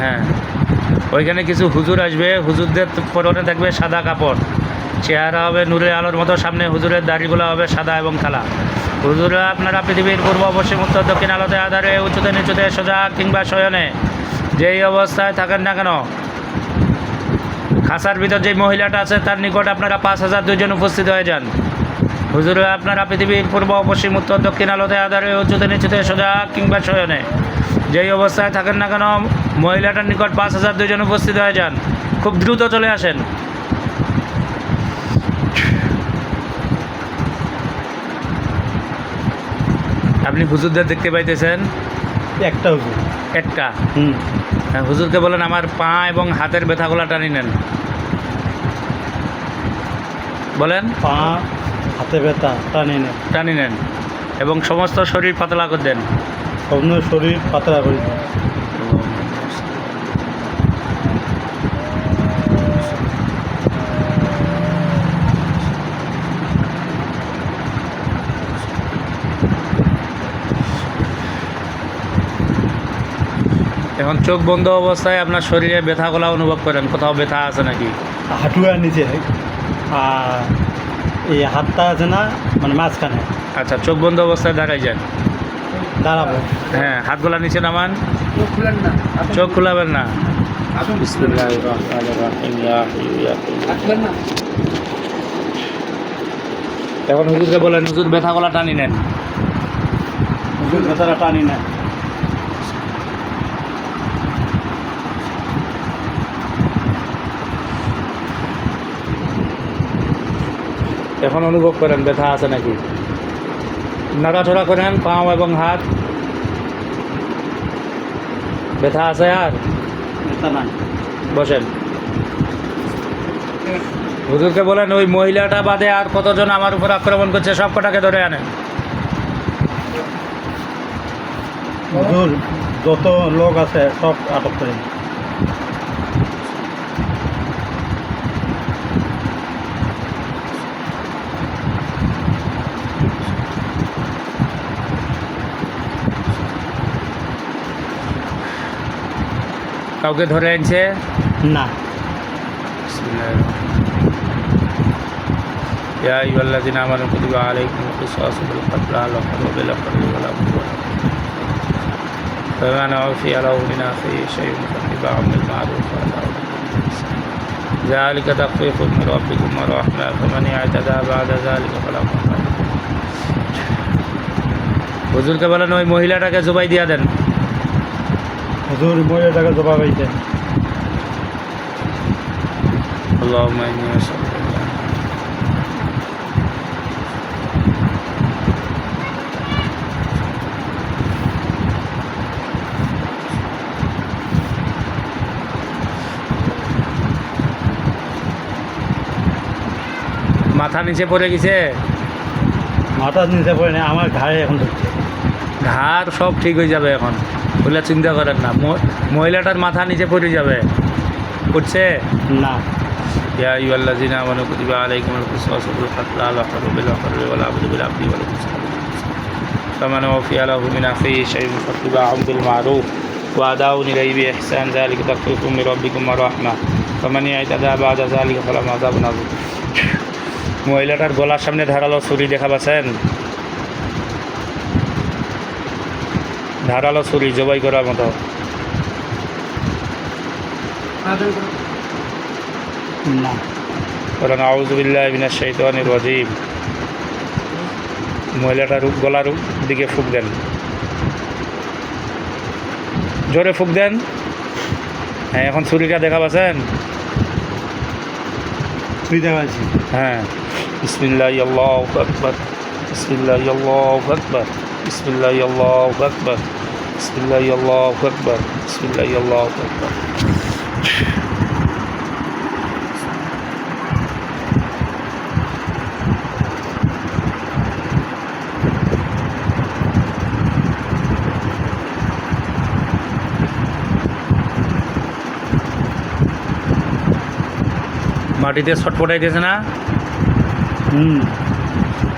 হ্যাঁ, ওইখানে কিছু হুজুর আসবে, হুজুরদের পরনে থাকবে সাদা কাপড়, চেহারা হবে নূরের আলোর মতো, সামনে হুজুরের দাড়িগুলো হবে সাদা এবং কালা। হুজুরা আপনারা পৃথিবীর পূর্ব পশ্চিম উত্তর দক্ষিণ আলোতে আধারে উঁচুতে নিচুতে সোজা কিংবা শয়নে যেই অবস্থায় থাকেন না কেন, খাঁচার ভিতর যে মহিলাটা আছে তার নিকট আপনারা 5,000 দুইজন উপস্থিত হয়ে যান। হুজুরা আপনারা পৃথিবীর পূর্ব পশ্চিম উত্তর দক্ষিণ আলোতে আধারে উঁচুতে নিচুতে সোজা কিংবা শয়নে যেই অবস্থায় থাকেন না কেন, মহিলাটার নিকট 5,000 দুইজন উপস্থিত হয়ে যান। খুব দ্রুত চলে আসেন। আপনি হুজুরদের দেখতে পাইতেছেন? একটা হুজুর। একটা? হ্যাঁ, হুজুরকে বলেন আমার পা এবং হাতের ব্যথাগুলো টানি নেন। বলেন পা হাতে ব্যথা টানি নেন এবং সমস্ত শরীর পাতলা করে দেন। অন্য শরীর পাতলা করে দেন। এখন চোখ বন্ধ অবস্থায় আপনার শরীরে ব্যথাগুলো অনুভব করেন, কোথাও ব্যথা আছে নাকি? হাঁটুয়ার নিচে আর এই হাতটা আছে না, মানে মাঝখানে। আচ্ছা, চোখ বন্ধ অবস্থায় দাঁড়াই যান। দাঁড়াবো? হ্যাঁ, হাতগুলা নিচে নামান। চোখ খুলাবেন না। বিসমিল্লাহির রহমানির রহিম। ইয়া হাইয়্যু ইয়া কাইয়্যুম। এখন হুজুরকে বলেন হুজুর ব্যথাগুলা টানি নেন। হুজুর ব্যথাটা টানি না। এখন অনুভব করেন ব্যথা আছে নাকি? নাড়াচড়া করেন পাও এবং হাত। ব্যথা আছে আর? ব্যথা নাই। বসেন। হুজুরকে বলেন ওই মহিলাটা বাদে আর কতজন আমার উপর আক্রমণ করছে সব কটাকে ধরে আনেন। হুজুর যত লোক আছে সব আটক করে। কাউকে ধরে আনছে না। يا أيها الذين آمنوا كتب عليكم القصاص بالقتل الحر بالحر ولا قوة فمن عفي له من أخيه شيء فاتباع بالمعروف وأداء ذلك تخفيف من ربكم ورحمة فمن اعتدى بعد ذلك فلا عقاب। হুজুরকে বলেন ওই মহিলাটাকে জবাই দিয়া দেন। হুজুর মহিলাটাকে জবাব দিতেন। আল্লাহুম্মা ইন্নী আসআলুকা। মাথা নিচে পড়ে গেছে? মাথা নিচে পড়ে না, আমার ঘাড়ে এখন ধরছে। ঘাড় সব ঠিক হয়ে যাবে এখন, বলে চিন্তা করেন না। মহিলাটার মাথা নিচে পড়ে যাবে। পড়ছে না। ইয়া আইয়ুহাল্লাযীনা আমানু কুতিবা আলাইকুমুল কিসাসু ফিল কাতল আল-হুররু বিল-হুররি ওয়াল-'আবদু বিল-'abdi ওয়াল-উনসা ফামান উফিয়া লাহু মিন আখিহি শাই'উন ফাত্তিবা'উন বিল-মা'রুফ ওয়া আদাউন ইলাইহি বিইহসান যালিকা তাখফীফুম মির রাব্বিকুম ওয়া রাহমাহ ফামান ইয়া'তাদা বা'দা যালিকা ফালাহু আযাবুন আযীম। মহিলাটার গলার সামনে ধারালো ছুরি দেখা পাচ্ছেন? ধারালো ছুরি জবাই করার মতো। না। বলেন আউযু বিল্লাহি মিনাশ শাইতানির রাজীম। মহিলাটার গলার দিকে ফুঁক দেন, জোরে ফুঁক দেন। হ্যাঁ, এখন ছুরিটা দেখা পাচ্ছেন? তুই দেখাচ্ছি। হ্যাঁ, বিসমিল্লাহি আল্লাহু আকবার, বিসমিল্লাহি আল্লাহু আকবার, বিসমিল্লাহি আল্লাহু আকবার, বিসমিল্লাহি আল্লাহু আকবার, বিসমিল্লাহি আল্লাহু আকবার। মাটিতে ছটফটাইতেছে না?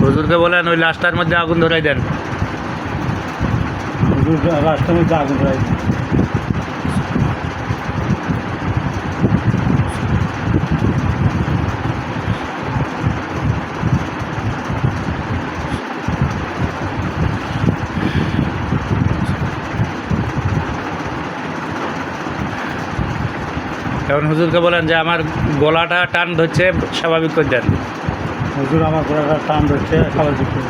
হুজুরকে বলেন ওই লাশটার মধ্যে আগুন ধরাই দেন। হুজুর রাস্তার মধ্যে আগুন ধরাই দেন। এখন হুজুরকে বলেন যে আমার গলাটা টান ধরছে, স্বাভাবিক করে দেন। হুজুর আমার গলাটা টান ধরছে, স্বাভাবিক করে।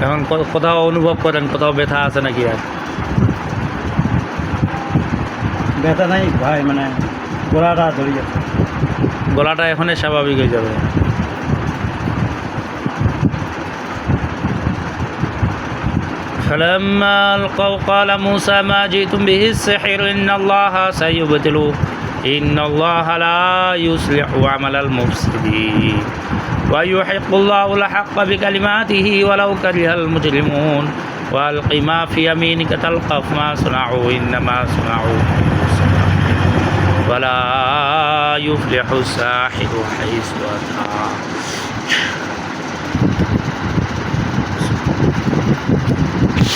এখন কোথাও অনুভব করেন কোথাও ব্যথা আছে নাকি? আর ব্যথা নাই ভাই, মানে গলাটা ধরে গেছে। গলাটা এখনই স্বাভাবিক হয়ে যাবে। فلما ألقوا قال موسى ما جئتم به السحر إن الله سيبطله إن الله لا يصلح عمل المفسدين ويحق الله الحق بكلماته ولو كره المجرمون وألق ما في يمينك تلقف ما صنعوا إنما صنعوا ولا يفلح الساحر حيث أتى